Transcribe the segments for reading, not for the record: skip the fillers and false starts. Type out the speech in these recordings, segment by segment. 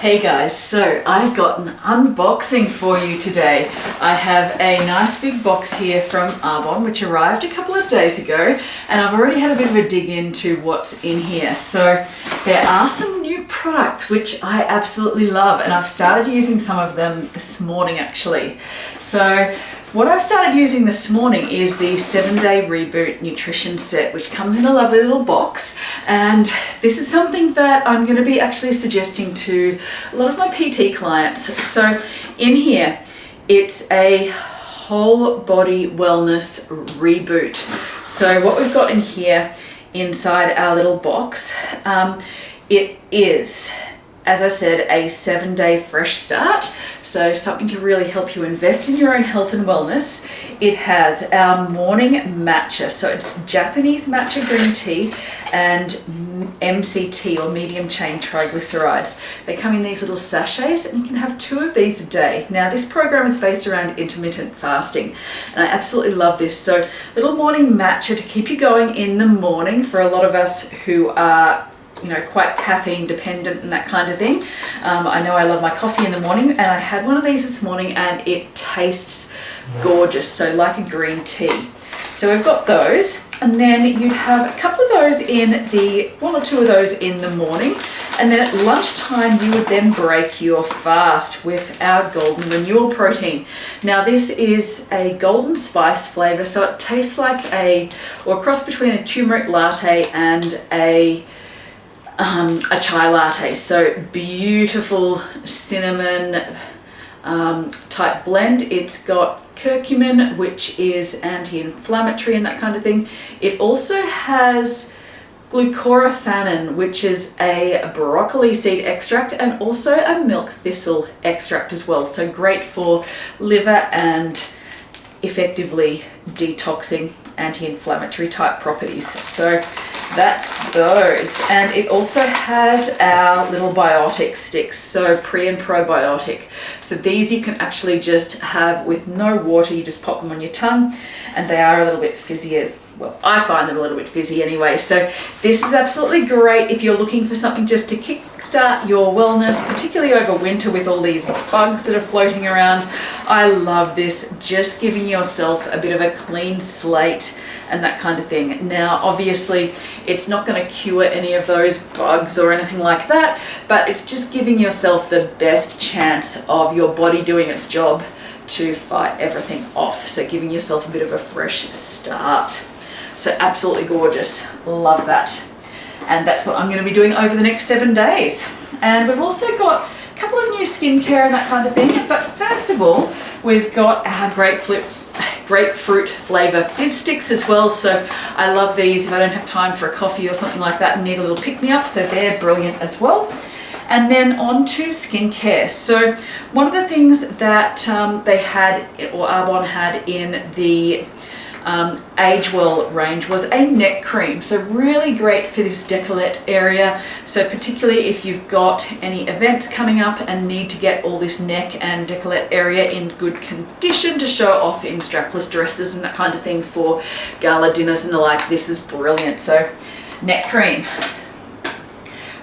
Hey guys, so I've got an unboxing for you today. I have a nice big box here from Arbonne, which arrived a couple of days ago, and I've already had a bit of a dig into what's in here. So there are some new products which I absolutely love, and I've started using some of them this morning actually. So what I've started using this morning is the 7-Day Reboot Nutrition Set, which comes in a lovely little box. And this is something that I'm going to be actually suggesting to a lot of my PT clients. So in here, it's a whole body wellness reboot. So what we've got in here inside our little box, it is, as I said, a 7-day fresh start. So something to really help you invest in your own health and wellness. It has our morning matcha. So it's Japanese matcha green tea and MCT or medium chain triglycerides. They come in these little sachets and you can have 2 of these a day. Now this program is based around intermittent fasting and I absolutely love this. So little morning matcha to keep you going in the morning for a lot of us who are quite caffeine dependent and that kind of thing. I know I love my coffee in the morning, and I had one of these this morning and it tastes gorgeous, so like a green tea. So we've got those, and then you'd have a couple of those in the, 1 or 2 of those in the morning, and then at lunchtime you would then break your fast with our Golden Renewal Protein. Now this is a golden spice flavor, so it tastes like a cross between a turmeric latte and a chai latte. So beautiful cinnamon type blend. It's got curcumin, which is anti-inflammatory and that kind of thing. It also has glucoraphanin, which is a broccoli seed extract, and also a milk thistle extract as well. So great for liver and effectively detoxing, anti-inflammatory type properties. So that's those. And it also has our little biotic sticks, so pre and probiotic. So these you can actually just have with no water. You just pop them on your tongue, and they are a little bit fizzier. Well, I find them a little bit fizzy anyway. So this is absolutely great if you're looking for something just to kickstart your wellness, particularly over winter with all these bugs that are floating around. I love this, just giving yourself a bit of a clean slate and that kind of thing. Now, obviously, it's not going to cure any of those bugs or anything like that, but it's just giving yourself the best chance of your body doing its job to fight everything off. So giving yourself a bit of a fresh start. So absolutely gorgeous, love that. And that's what I'm going to be doing over the next 7 days. And we've also got a couple of new skincare and that kind of thing. But first of all, we've got our grapefruit flavor fizz sticks as well. So I love these if I don't have time for a coffee or something like that and need a little pick-me-up. So they're brilliant as well. And then on to skincare. So one of the things that they had, or Arbonne had in the Agewell range, was a neck cream. So really great for this décolleté area. So particularly if you've got any events coming up and need to get all this neck and décolleté area in good condition to show off in strapless dresses and that kind of thing for gala dinners and the like, this is brilliant. So neck cream.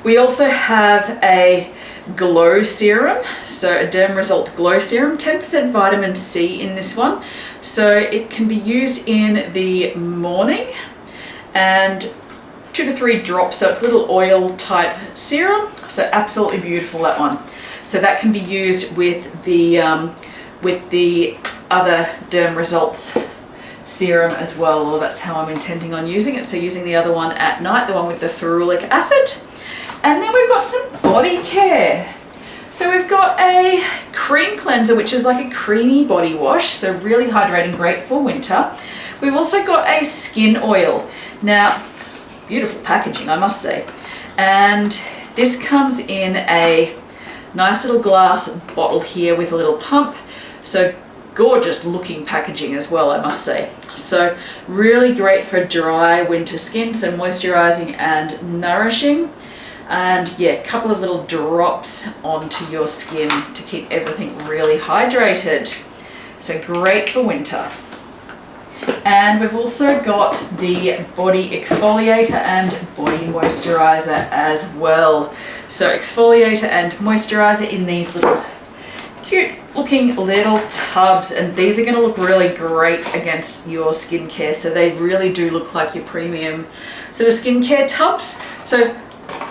We also have a glow serum, so a Dermaresult glow serum, 10% vitamin C in this one. So it can be used in the morning and 2 to 3 drops, so it's a little oil type serum. So absolutely beautiful, that one. So that can be used with the other Dermaresults serum as well, or that's how I'm intending on using it. So using the other one at night, the one with the ferulic acid. And then we've got some body care. So we've got a cream cleanser, which is like a creamy body wash, so really hydrating, great for winter. We've also got a skin oil. Now, beautiful packaging, I must say. And this comes in a nice little glass bottle here with a little pump. So gorgeous looking packaging as well, I must say. So really great for dry winter skin, so moisturizing and nourishing. And yeah, a couple of little drops onto your skin to keep everything really hydrated. So great for winter. And we've also got the body exfoliator and body moisturizer as well. So exfoliator and moisturizer in these little cute looking little tubs, and these are going to look really great against your skincare. So they really do look like your premium sort of skincare tubs. So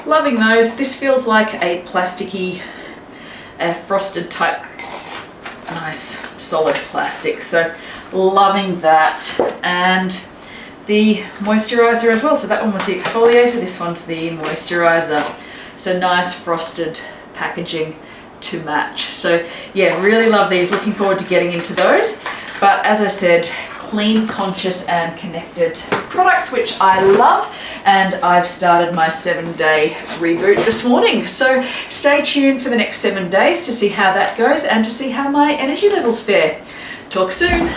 loving those. This feels like a plasticky, frosted type, nice solid plastic. So loving that. And the moisturizer as well. So that one was the exfoliator, this one's the moisturizer. So nice frosted packaging to match. So yeah, really love these. Looking forward to getting into those. But as I said, clean, conscious and connected products, which I love, and I've started my 7-day reboot this morning. So stay tuned for the next 7 days to see how that goes and to see how my energy levels fare. Talk soon.